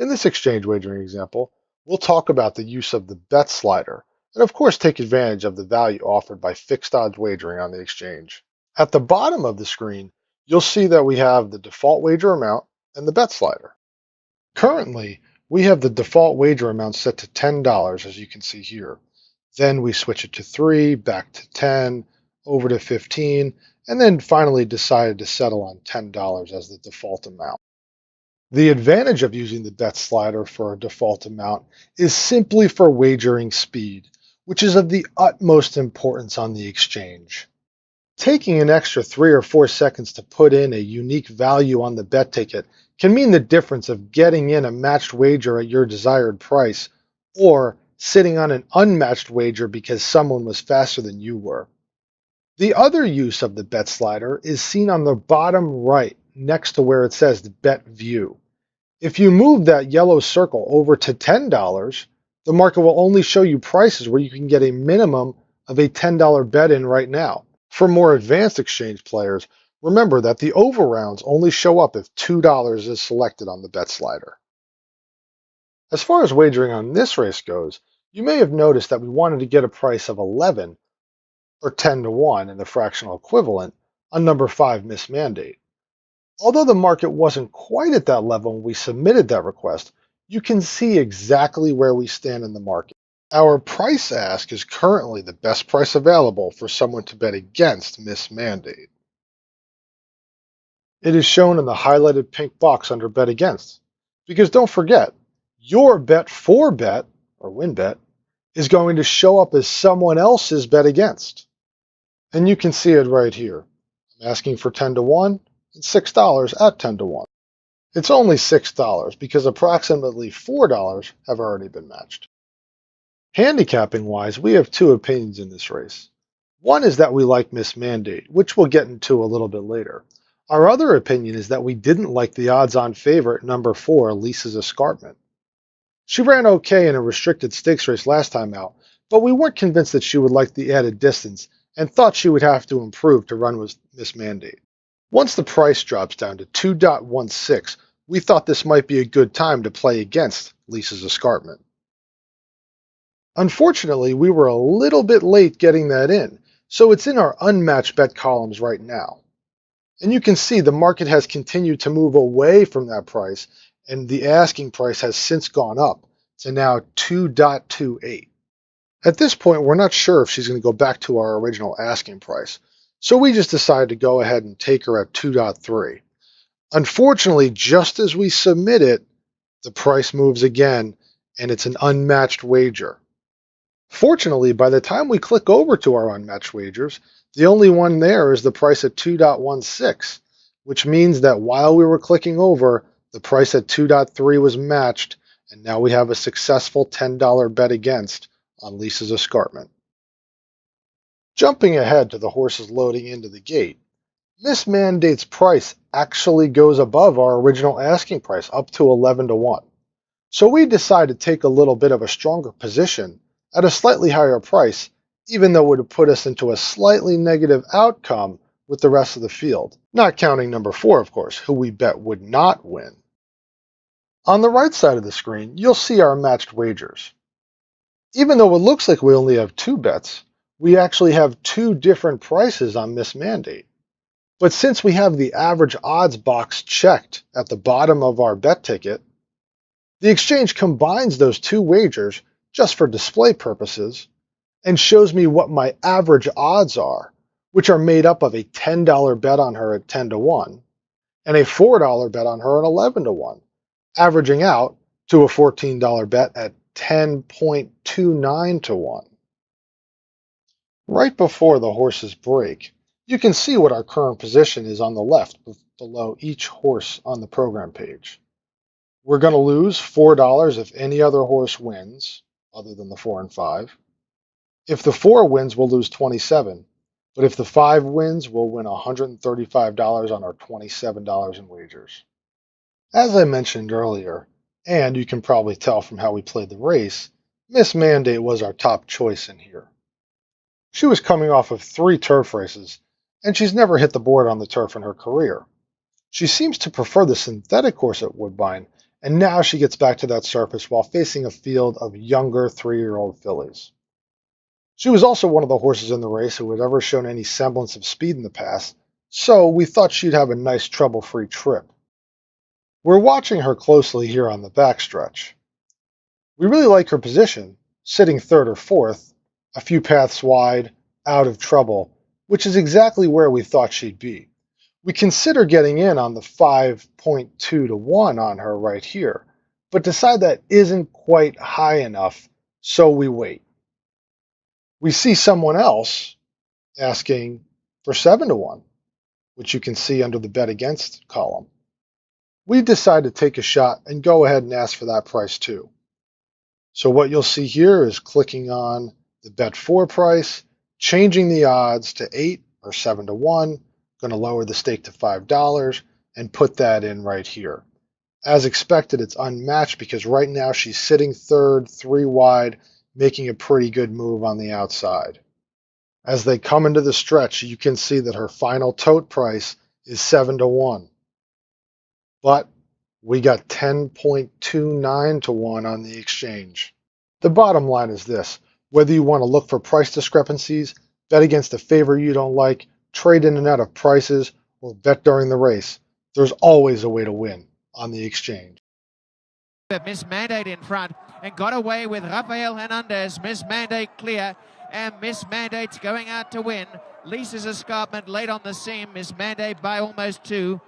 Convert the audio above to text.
In this exchange wagering example, we'll talk about the use of the bet slider, and of course take advantage of the value offered by fixed odds wagering on the exchange. At the bottom of the screen, you'll see that we have the default wager amount and the bet slider. Currently, we have the default wager amount set to $10, as you can see here. Then we switch it to 3, back to 10, over to 15, and then finally decided to settle on $10 as the default amount. The advantage of using the bet slider for a default amount is simply for wagering speed, which is of the utmost importance on the exchange. Taking an extra 3 or 4 seconds to put in a unique value on the bet ticket can mean the difference of getting in a matched wager at your desired price or sitting on an unmatched wager because someone was faster than you were. The other use of the bet slider is seen on the bottom right next to where it says bet view. If you move that yellow circle over to $10, the market will only show you prices where you can get a minimum of a $10 bet in right now. For more advanced exchange players, remember that the over rounds only show up if $2 is selected on the bet slider. As far as wagering on this race goes, you may have noticed that we wanted to get a price of 11 or 10 to 1 in the fractional equivalent on number 5 Miss Mandate. Although the market wasn't quite at that level when we submitted that request, you can see exactly where we stand in the market. Our price ask is currently the best price available for someone to bet against Miss Mandate. It is shown in the highlighted pink box under Bet Against. Because don't forget, your bet for bet, or win bet, is going to show up as someone else's bet against. And you can see it right here. I'm asking for 10 to 1 and $6 at 10 to 1. It's only $6 because approximately $4 have already been matched. Handicapping wise, we have two opinions in this race. One is that we like Miss Mandate, which we'll get into a little bit later. Our other opinion is that we didn't like the odds-on favorite number 4, Lisa's Escarpment. She ran okay in a restricted stakes race last time out, but we weren't convinced that she would like the added distance and thought she would have to improve to run with Miss Mandate. Once the price drops down to 2.16, we thought this might be a good time to play against Lisa's Escarpment. Unfortunately, we were a little bit late getting that in, so it's in our unmatched bet columns right now. And you can see the market has continued to move away from that price, and the asking price has since gone up to now 2.28. At this point, we're not sure if she's going to go back to our original asking price, so we just decided to go ahead and take her at 2.3. Unfortunately, just as we submit it, the price moves again, and it's an unmatched wager. Fortunately, by the time we click over to our unmatched wagers, the only one there is the price at 2.16, which means that while we were clicking over, the price at 2.3 was matched, and now we have a successful $10 bet against on Lisa's Escarpment. Jumping ahead to the horses loading into the gate, Miss Mandate's price actually goes above our original asking price, up to 11 to 1. So we decided to take a little bit of a stronger position at a slightly higher price, even though it would have put us into a slightly negative outcome with the rest of the field, not counting number 4, of course, who we bet would not win. On the right side of the screen, you'll see our matched wagers. Even though it looks like we only have 2 bets, we actually have 2 different prices on Miss Mandate. But since we have the average odds box checked at the bottom of our bet ticket, the exchange combines those 2 wagers just for display purposes and shows me what my average odds are, which are made up of a $10 bet on her at 10 to 1 and a $4 bet on her at 11 to 1, averaging out to a $14 bet at 10.29 to 1. Right before the horses break, you can see what our current position is on the left below each horse on the program page. We're going to lose $4 if any other horse wins, other than the 4 and 5. If the 4 wins, we'll lose 27, but if the 5 wins, we'll win $135 on our $27 in wagers. As I mentioned earlier, and you can probably tell from how we played the race, Miss Mandate was our top choice in here. She was coming off of 3 turf races, and she's never hit the board on the turf in her career. She seems to prefer the synthetic course at Woodbine, And now she gets back to that surface while facing a field of younger 3-year-old fillies. She was also one of the horses in the race who had ever shown any semblance of speed in the past, so we thought she'd have a nice trouble-free trip. We're watching her closely here on the backstretch. We really like her position, sitting third or fourth, a few paths wide, out of trouble, which is exactly where we thought she'd be. We consider getting in on the 5.2 to 1 on her right here, but decide that isn't quite high enough, so we wait. We see someone else asking for 7 to 1, which you can see under the bet against column. We decide to take a shot and go ahead and ask for that price too. So what you'll see here is clicking on the bet 4 price, changing the odds to 8 or 7 to 1, going to lower the stake to $5 and put that in right here. As expected, it's unmatched because right now she's sitting third, 3 wide, making a pretty good move on the outside. As they come into the stretch, you can see that her final tote price is 7 to 1. But we got 10.29 to 1 on the exchange. The bottom line is this: whether you want to look for price discrepancies, bet against a favorite you don't like, trade in and out of prices, or bet during the race, there's always a way to win on the exchange. Miss Mandate in front and got away with Rafael Hernandez. Miss Mandate clear, and Miss Mandate's going out to win. Lisa's Escarpment late on the seam. Miss Mandate by almost 2.